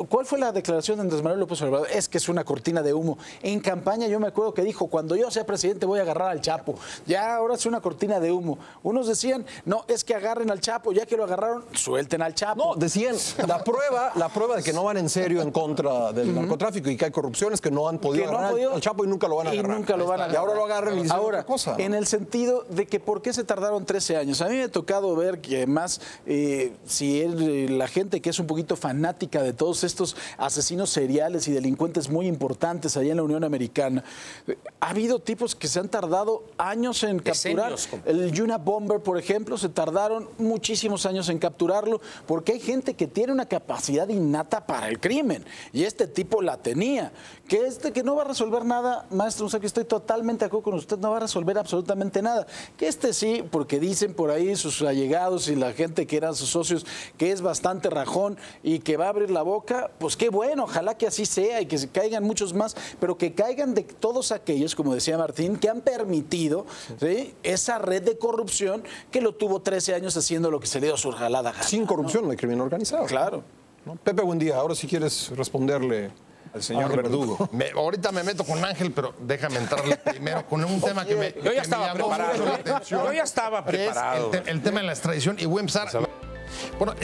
¿cuál fue la declaración de Andrés Manuel López Obrador? Es que es una cortina de humo. En campaña yo me acuerdo que dijo, cuando yo sea presidente voy a agarrar al Chapo. Ya ahora es una cortina de humo. Unos decían, no, es que agarren al Chapo, ya que lo agarraron, suelten al Chapo. No, decían, la prueba de que no van en serio en contra del narcotráfico y que hay corrupción es que no han podido agarrar al Chapo y nunca lo van a agarrar. Y nunca lo van a agarrar. Y ahora lo agarran y dicen ahora, otra cosa. En el sentido de que ¿por qué se tardaron 13 años? A mí me ha tocado ver que además, la gente que es un poquito fanática de todos estos asesinos seriales y delincuentes muy importantes allá en la Unión Americana, ha habido tipos que se han tardado años en capturar. El Yuna Bomber, por ejemplo, se tardaron muchísimos años en capturarlo porque hay gente que tiene una capacidad innata para el crimen y este tipo la tenía. Que no va a resolver nada, maestro, o sea que estoy totalmente de acuerdo con usted, no va a resolver absolutamente nada. Que sí, porque dicen por ahí sus allegados y la gente que eran sus socios que es bastante rajón y que va a abrir la boca, pues qué bueno, ojalá que así sea y que se caigan muchos más, pero que caigan de todos aquellos, como decía Martín, que han permitido, ¿sí?, esa red de corrupción que lo tuvo 13 años haciendo lo que se le dio su regalada gana. Sin corrupción no hay crimen organizado. Claro. ¿No? Pepe, buen día. Ahora si quieres responderle al señor Verdugo. Ahorita me meto con Ángel, pero déjame entrarle primero con un tema que me Yo ya estaba llamó preparado. mucho la atención, Yo ya estaba que es preparado. el tema de la extradición y voy a empezar. Bueno,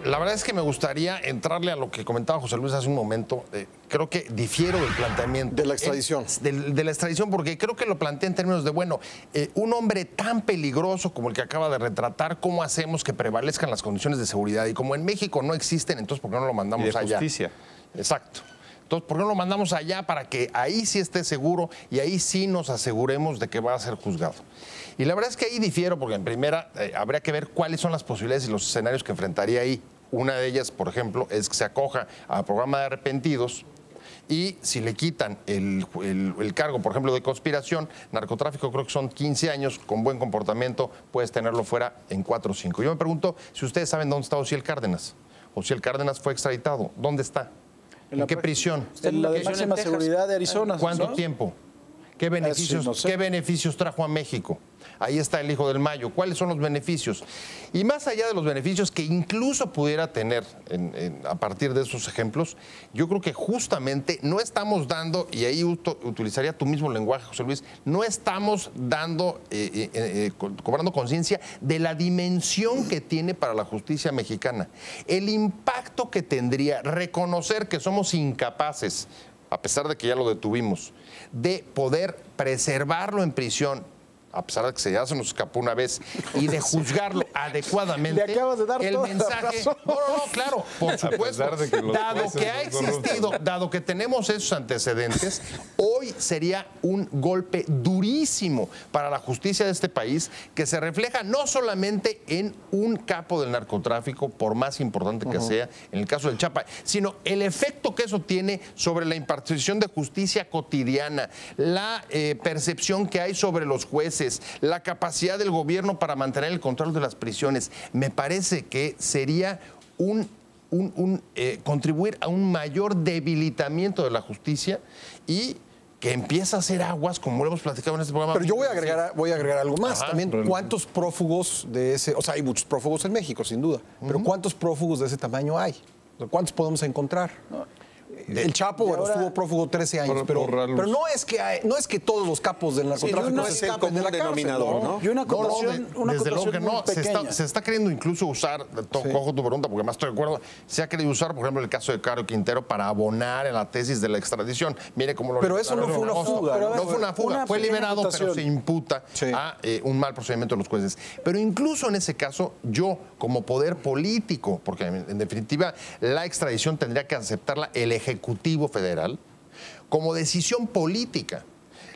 la verdad es que me gustaría entrarle a lo que comentaba José Luis hace un momento. Creo que difiero del planteamiento. De la extradición. De la extradición, porque creo que lo plantea en términos de, bueno, un hombre tan peligroso como el que acaba de retratar, ¿cómo hacemos que prevalezcan las condiciones de seguridad? Y como en México no existen, entonces ¿por qué no lo mandamos allá? Justicia. Exacto. Entonces, ¿por qué no lo mandamos allá para que ahí sí esté seguro y ahí sí nos aseguremos de que va a ser juzgado? Y la verdad es que ahí difiero, porque en primera habría que ver cuáles son las posibilidades y los escenarios que enfrentaría ahí. Una de ellas, por ejemplo, es que se acoja al programa de arrepentidos y si le quitan el cargo, por ejemplo, de conspiración, narcotráfico, creo que son 15 años, con buen comportamiento puedes tenerlo fuera en 4 o 5. Yo me pregunto si ustedes saben dónde está Osiel Cárdenas. Osiel Cárdenas fue extraditado. ¿Dónde está? ¿En qué prisión? En la de ¿Qué? máxima seguridad de Arizona. ¿Cuánto ¿no? tiempo? ¿Qué beneficios, no sé. ¿Qué beneficios trajo a México? Ahí está el Hijo del Mayo. ¿Cuáles son los beneficios? Y más allá de los beneficios que incluso pudiera tener a partir de esos ejemplos, yo creo que justamente no estamos dando, y ahí utilizaría tu mismo lenguaje, José Luis, no estamos dando, cobrando conciencia de la dimensión que tiene para la justicia mexicana. El impacto que tendría reconocer que somos incapaces, a pesar de que ya lo detuvimos, de poder preservarlo en prisión, a pesar de que ya se nos escapó una vez, y de juzgarlo adecuadamente. Le acabas de dar el toda la mensaje. razón. No, claro, por supuesto. pesar de que los Dado jueces que ha son corruptos. existido, dado que tenemos esos antecedentes, hoy sería un golpe durísimo para la justicia de este país, que se refleja no solamente en un capo del narcotráfico, por más importante que sea, en el caso del Chapa, sino el efecto que eso tiene sobre la impartición de justicia cotidiana, la percepción que hay sobre los jueces, la capacidad del gobierno para mantener el control de las prisiones. Me parece que sería contribuir a un mayor debilitamiento de la justicia y que empieza a hacer aguas, como lo hemos platicado en este programa. Pero yo voy a agregar algo más. Ajá. También, ¿cuántos prófugos de ese? O sea, hay muchos prófugos en México, sin duda. Pero ¿cuántos prófugos de ese tamaño hay? O sea, ¿cuántos podemos encontrar? El Chapo, bueno, estuvo prófugo 13 años, pero no es que todos los capos del narcotráfico no se es el escapen de la común cárcel, denominador, ¿no? Y una acotación, desde luego que no. muy pequeña. Se está queriendo incluso usar, cojo tu pregunta porque más estoy de acuerdo, se ha querido usar, por ejemplo, el caso de Caro Quintero para abonar en la tesis de la extradición. Mire cómo lo Pero eso no fue una fuga. Pero a ver, No fue una fuga, una fue pequeña liberado, acotación. pero se imputa Sí. a un mal procedimiento de los jueces. Pero incluso en ese caso, yo, como poder político, porque en definitiva la extradición tendría que aceptarla el Ejecutivo Federal, como decisión política.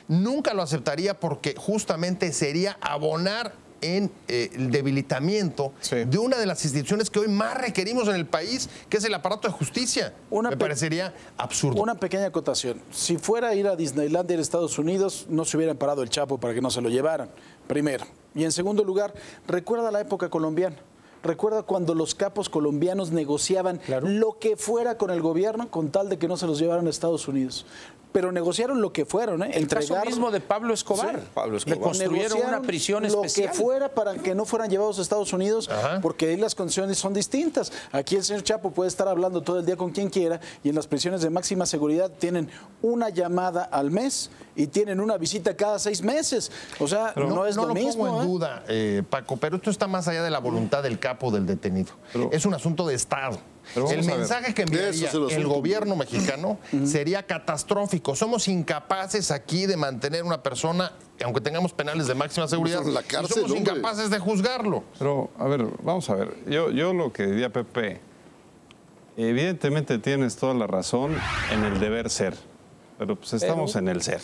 Nunca lo aceptaría porque justamente sería abonar en el debilitamiento de una de las instituciones que hoy más requerimos en el país, que es el aparato de justicia. Me parecería absurdo. Una pequeña acotación. Si fuera a ir a Disneylandia en Estados Unidos, no se hubieran parado el Chapo para que no se lo llevaran, primero. Y en segundo lugar, recuerda la época colombiana. Recuerda cuando los capos colombianos negociaban lo que fuera con el gobierno con tal de que no se los llevaran a Estados Unidos. Pero negociaron lo que fueron, ¿eh? El caso mismo de Pablo Escobar. Sí. Pablo Escobar. Le construyeron Negociaron una prisión lo especial. que fuera para que no fueran llevados a Estados Unidos, porque ahí las condiciones son distintas. Aquí el señor Chapo puede estar hablando todo el día con quien quiera y en las prisiones de máxima seguridad tienen una llamada al mes y tienen una visita cada 6 meses. O sea, no es lo mismo. No lo pongo en duda, Paco, pero esto está más allá de la voluntad del capo del detenido. Es un asunto de Estado. El mensaje que enviaría el gobierno mexicano sería catastrófico. Somos incapaces aquí de mantener una persona, aunque tengamos penales de máxima seguridad, en la cárcel, somos hombre. incapaces de juzgarlo. Pero, a ver, vamos a ver. Yo lo que diría, Pepe, evidentemente tienes toda la razón en el deber ser, pero pues estamos en el ser.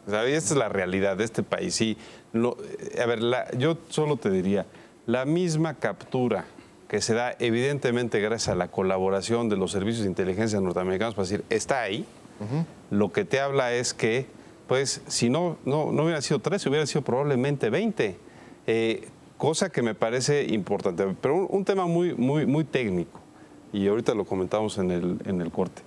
O sea, y esta es la realidad de este país. Y a ver, yo solo te diría, la misma captura que se da evidentemente gracias a la colaboración de los servicios de inteligencia norteamericanos para decir, está ahí, lo que te habla es que, pues, si no hubiera sido 13, hubiera sido probablemente 20, cosa que me parece importante. Pero un tema muy técnico, y ahorita lo comentamos en el corte.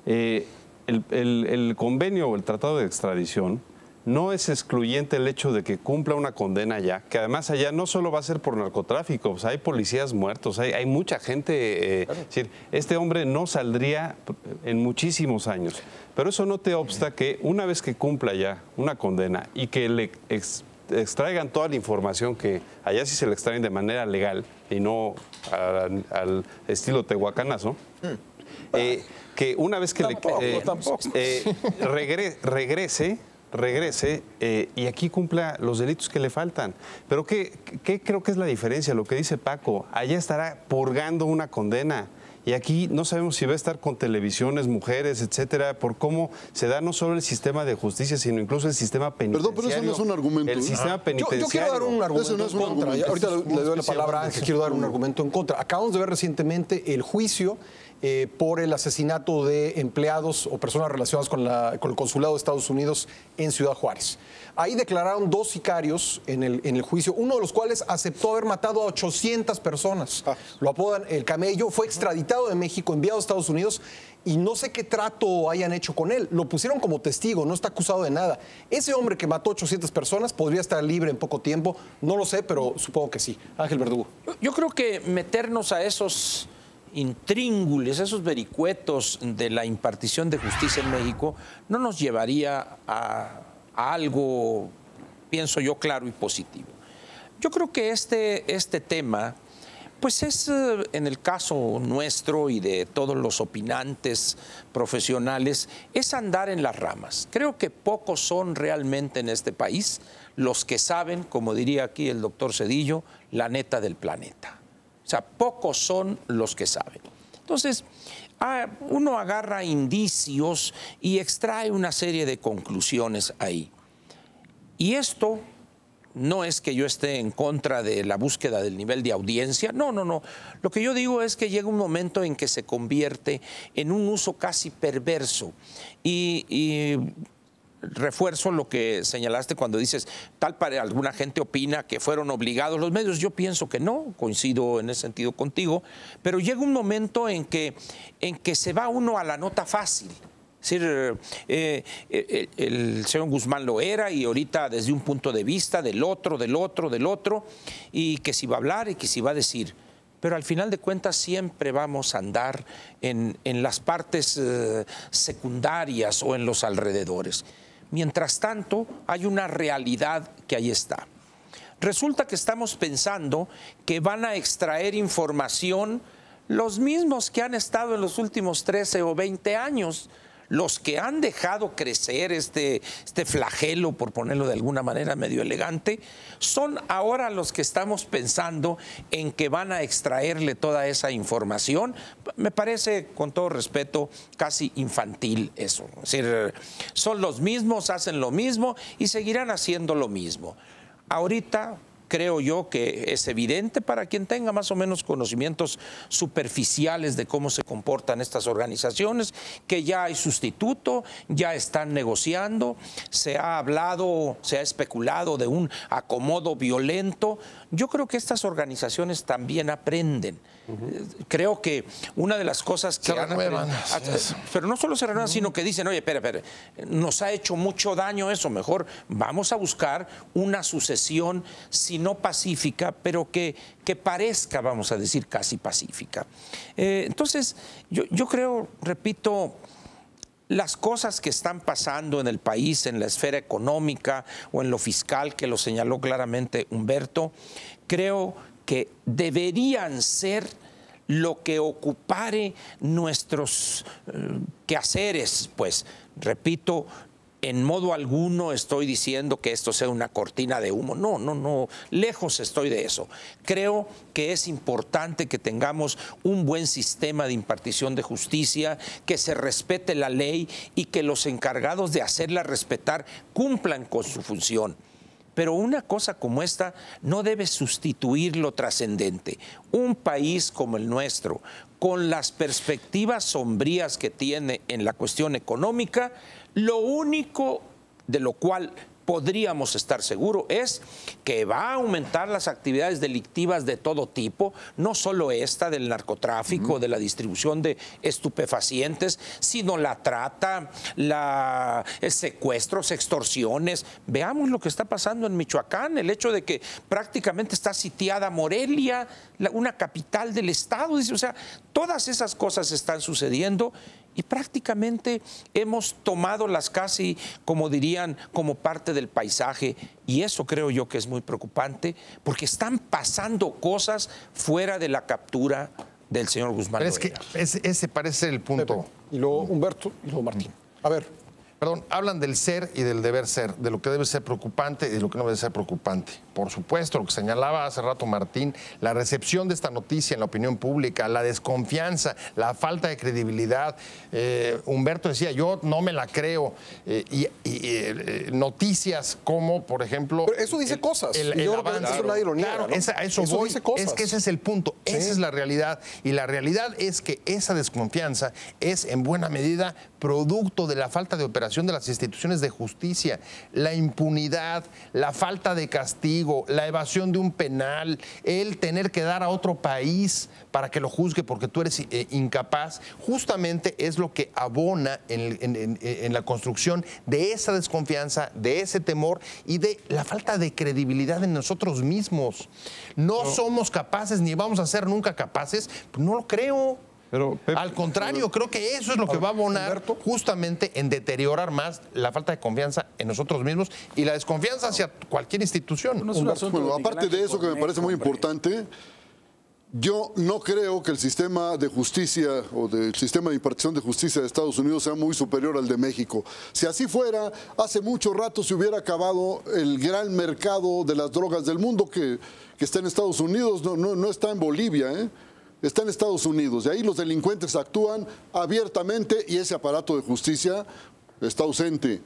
El convenio o el tratado de extradición no es excluyente el hecho de que cumpla una condena allá, que además allá no solo va a ser por narcotráfico, o sea, hay policías muertos, hay mucha gente. Es decir, este hombre no saldría en muchísimos años, pero eso no te obsta que una vez que cumpla ya una condena y que le extraigan toda la información que allá sí se le extraen de manera legal, y no al estilo tehuacanazo, que una vez que regrese y aquí cumpla los delitos que le faltan. Pero ¿qué creo que es la diferencia? Lo que dice Paco, allá estará purgando una condena. Y aquí no sabemos si va a estar con televisiones, mujeres, etcétera, por cómo se da no solo el sistema de justicia, sino incluso el sistema penitenciario. Perdón, pero eso no es un argumento. El sistema penitenciario. Yo quiero dar un argumento en contra. Ahorita le doy la palabra a Ángel, quiero dar un argumento en contra. Acabamos de ver recientemente el juicio por el asesinato de empleados o personas relacionadas con el consulado de Estados Unidos en Ciudad Juárez. Ahí declararon 2 sicarios en el juicio, uno de los cuales aceptó haber matado a 800 personas. Lo apodan el Camello, fue extraditado de México, enviado a Estados Unidos y no sé qué trato hayan hecho con él. Lo pusieron como testigo, no está acusado de nada. Ese hombre que mató 800 personas podría estar libre en poco tiempo, no lo sé, pero supongo que sí. Ángel Verdugo. Yo creo que meternos a esos intríngules, esos vericuetos de la impartición de justicia en México, no nos llevaría a algo, pienso yo, claro y positivo. Yo creo que este tema, pues es, en el caso nuestro y de todos los opinantes profesionales, es andar en las ramas. Creo que pocos son realmente en este país los que saben, como diría aquí el doctor Zedillo, la neta del planeta. O sea, pocos son los que saben. Entonces, uno agarra indicios y extrae una serie de conclusiones ahí. Y esto no es que yo esté en contra de la búsqueda del nivel de audiencia, no. Lo que yo digo es que llega un momento en que se convierte en un uso casi perverso y refuerzo lo que señalaste cuando dices, alguna gente opina que fueron obligados los medios. Yo pienso que no, coincido en ese sentido contigo, pero llega un momento en que se va uno a la nota fácil. Es decir, el señor Guzmán lo era y ahorita desde un punto de vista del otro, y que si va a hablar y que si va a decir. Pero al final de cuentas siempre vamos a andar en las partes secundarias o en los alrededores. Mientras tanto, hay una realidad que ahí está. Resulta que estamos pensando que van a extraer información los mismos que han estado en los últimos 13 o 20 años, los que han dejado crecer este flagelo, por ponerlo de alguna manera medio elegante, son ahora los que estamos pensando en que van a extraerle toda esa información. Me parece, con todo respeto, casi infantil eso. Es decir, son los mismos, hacen lo mismo y seguirán haciendo lo mismo. Ahorita creo yo que es evidente para quien tenga más o menos conocimientos superficiales de cómo se comportan estas organizaciones, que ya hay sustituto, ya están negociando, se ha hablado, se ha especulado de un acomodo violento. Yo creo que estas organizaciones también aprenden. Creo que una de las cosas que pero no solo se renuevan, sino que dicen, oye, espera, nos ha hecho mucho daño eso, mejor vamos a buscar una sucesión, si no pacífica, pero que parezca, vamos a decir, casi pacífica. Entonces, yo creo, repito, las cosas que están pasando en el país, en la esfera económica o en lo fiscal, que lo señaló claramente Humberto, creo que deberían ser lo que ocupare nuestros quehaceres. Pues, repito, en modo alguno estoy diciendo que esto sea una cortina de humo. No, lejos estoy de eso. Creo que es importante que tengamos un buen sistema de impartición de justicia, que se respete la ley y que los encargados de hacerla respetar cumplan con su función. Pero una cosa como esta no debe sustituir lo trascendente. Un país como el nuestro, con las perspectivas sombrías que tiene en la cuestión económica, lo único de lo cual podríamos estar seguros es que va a aumentar las actividades delictivas de todo tipo, no solo esta del narcotráfico, de la distribución de estupefacientes, sino la trata, secuestros, extorsiones. Veamos lo que está pasando en Michoacán, el hecho de que prácticamente está sitiada Morelia, una capital del estado. O sea, Todas esas cosas están sucediendo y prácticamente hemos tomado las casi, como dirían, como parte del paisaje. Y eso creo yo que es muy preocupante, porque están pasando cosas fuera de la captura del señor Guzmán Pero es que Loera. ese parece ser el punto. Pepe, y luego Humberto y luego Martín. A ver. Perdón, hablan del ser y del deber ser, de lo que debe ser preocupante y de lo que no debe ser preocupante. Por supuesto, lo que señalaba hace rato Martín, la recepción de esta noticia en la opinión pública, la desconfianza, la falta de credibilidad. Humberto decía, yo no me la creo. Noticias como, por ejemplo... Pero eso dice cosas. El avance. Eso nadie lo niega, Claro, ¿no? a eso voy. Dice cosas. Es que ese es el punto. Sí. Esa es la realidad. Y la realidad es que esa desconfianza es en buena medida producto de la falta de operación de las instituciones de justicia, la impunidad, la falta de castigo, la evasión de un penal, el tener que dar a otro país para que lo juzgue porque tú eres incapaz, justamente es lo que abona en la construcción de esa desconfianza, de ese temor y de la falta de credibilidad en nosotros mismos. No somos capaces ni vamos a ser nunca capaces, pues no lo creo. Pero, Pepe, al contrario, creo que eso es lo que va a abonar Humberto, justamente en deteriorar más la falta de confianza en nosotros mismos y la desconfianza hacia cualquier institución. No es un asunto Bueno, de aparte de eso que me parece muy importante, yo no creo que el sistema de justicia o del sistema de impartición de justicia de Estados Unidos sea muy superior al de México. Si así fuera, hace mucho rato se hubiera acabado el gran mercado de las drogas del mundo que está en Estados Unidos, no está en Bolivia, ¿eh? Está en Estados Unidos y ahí los delincuentes actúan abiertamente y ese aparato de justicia está ausente.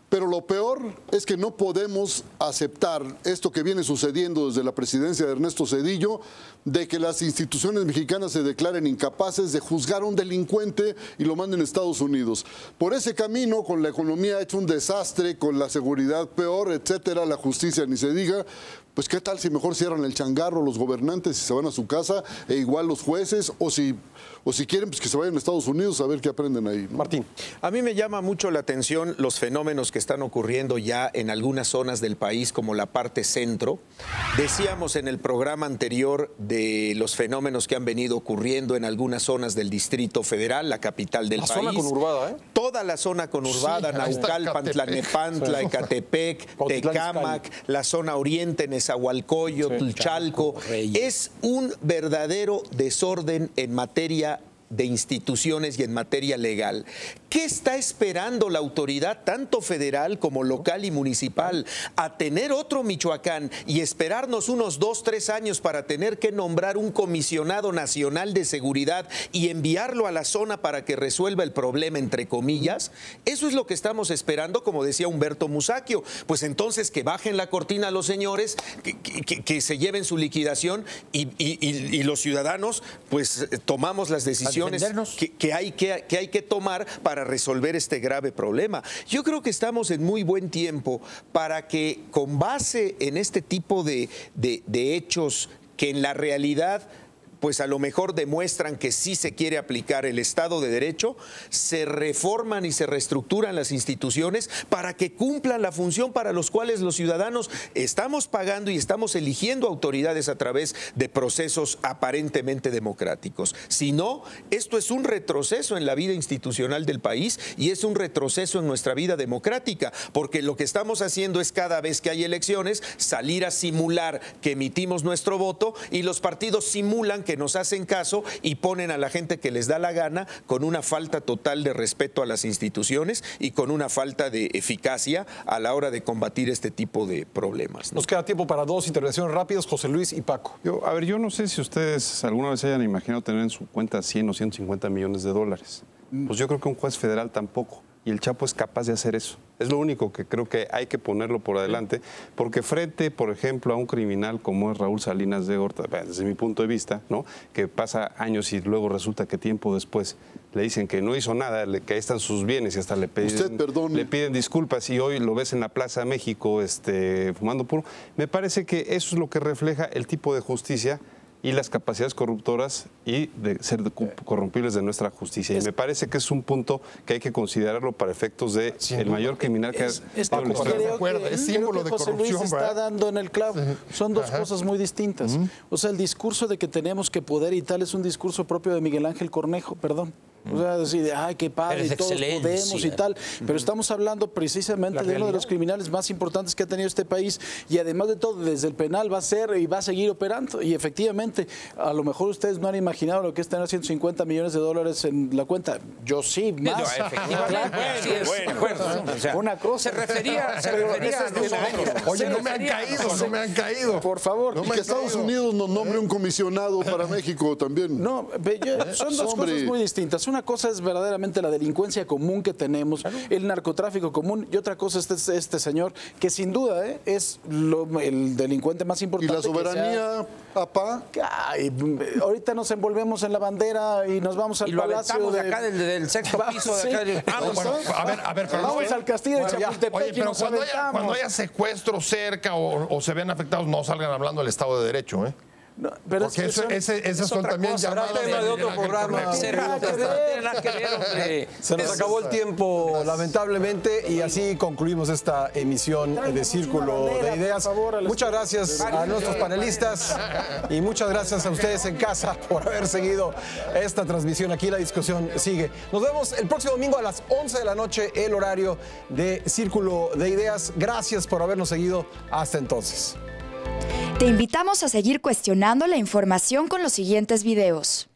Pero lo peor es que no podemos aceptar esto que viene sucediendo desde la presidencia de Ernesto Zedillo, de que las instituciones mexicanas se declaren incapaces de juzgar a un delincuente y lo manden a Estados Unidos. Por ese camino, con la economía hecho un desastre, con la seguridad peor, etcétera, la justicia ni se diga, pues qué tal si mejor cierran el changarro los gobernantes y se van a su casa, e igual los jueces, o si quieren, pues que se vayan a Estados Unidos a ver qué aprenden ahí, ¿no? Martín. A mí me llama mucho la atención los fenómenos que están ocurriendo ya en algunas zonas del país, como la parte centro. Decíamos en el programa anterior de los fenómenos que han venido ocurriendo en algunas zonas del Distrito Federal, la capital del país. La zona conurbada, ¿eh? Toda la zona conurbada, Sí, Naucalpan, Tlalnepantla, Ecatepec, Tecámac, la zona oriente, Nezahualcóyotl, Chalco. Es un verdadero desorden en materia de instituciones y en materia legal. ¿Qué está esperando la autoridad, tanto federal como local y municipal, a tener otro Michoacán y esperarnos unos 2, 3 años para tener que nombrar un comisionado nacional de seguridad y enviarlo a la zona para que resuelva el problema, entre comillas? Eso es lo que estamos esperando, como decía Humberto Musacchio. Pues entonces que bajen la cortina a los señores, que se lleven su liquidación y los ciudadanos pues tomamos las decisiones que hay que tomar para resolver este grave problema. Yo creo que estamos en muy buen tiempo para que, con base en este tipo de hechos que en la realidad pues a lo mejor demuestran que sí se quiere aplicar el Estado de Derecho, se reforman y se reestructuran las instituciones para que cumplan la función para los cuales los ciudadanos estamos pagando y estamos eligiendo autoridades a través de procesos aparentemente democráticos. Si no, esto es un retroceso en la vida institucional del país y es un retroceso en nuestra vida democrática, porque lo que estamos haciendo es, cada vez que hay elecciones, salir a simular que emitimos nuestro voto, y los partidos simulan que nos hacen caso y ponen a la gente que les da la gana, con una falta total de respeto a las instituciones y con una falta de eficacia a la hora de combatir este tipo de problemas, ¿no? Nos queda tiempo para 2 intervenciones rápidas, José Luis y Paco. Yo no sé si ustedes alguna vez hayan imaginado tener en su cuenta 100 o 150 millones de dólares. Pues yo creo que un juez federal tampoco. Y el Chapo es capaz de hacer eso. Es lo único que creo que hay que ponerlo por adelante, porque frente, por ejemplo, a un criminal como es Raúl Salinas de Gortari, desde mi punto de vista, ¿no?, que pasa años y luego resulta que tiempo después le dicen que no hizo nada, que ahí están sus bienes y hasta le piden disculpas, y hoy lo ves en la Plaza México fumando puro. Me parece que eso es lo que refleja el tipo de justicia y las capacidades corruptoras y de ser corrompibles de nuestra justicia. Y me parece que es un punto que hay que considerarlo para efectos de el mayor criminal que es símbolo de corrupción. José Luis está dando en el clavo. Son dos cosas muy distintas. O sea, el discurso de que tenemos que poder y tal es un discurso propio de Miguel Ángel Cornejo, perdón. O sea, decir, ay, qué padre, todos podemos y tal. Pero estamos hablando precisamente de uno de los criminales más importantes que ha tenido este país y además de todo, desde el penal va a ser y va a seguir operando. Y efectivamente, a lo mejor ustedes no han imaginado lo que es tener 150 millones de dólares en la cuenta. Yo sí, más. No, efectivamente, sí, de acuerdo. O sea, una cosa. Se refería a nosotros. Oye, no me han caído. Por favor. Y que Estados Unidos nos nombre un comisionado para México también. No, son dos cosas muy distintas. Una cosa es verdaderamente la delincuencia común que tenemos, el narcotráfico común, y otra cosa es este señor, que sin duda es el delincuente más importante. ¿Y la soberanía, papá? Ay, ahorita nos envolvemos en la bandera y nos vamos al palacio de acá del sexto piso. Sí. De acá A ver, pero vamos al castillo de Chapultepec. Oye, pero cuando haya secuestro cerca o se vean afectados, no salgan hablando del Estado de Derecho, ¿eh? No, pero porque esas son también llamadas tema de otro programa. Se nos acabó el tiempo, lamentablemente, y así concluimos esta emisión de Círculo de Ideas. Muchas gracias a nuestros panelistas y muchas gracias a ustedes en casa por haber seguido esta transmisión. Aquí la discusión sigue. Nos vemos el próximo domingo a las 11 de la noche, el horario de Círculo de Ideas. Gracias por habernos seguido. Hasta entonces. Te invitamos a seguir cuestionando la información con los siguientes videos.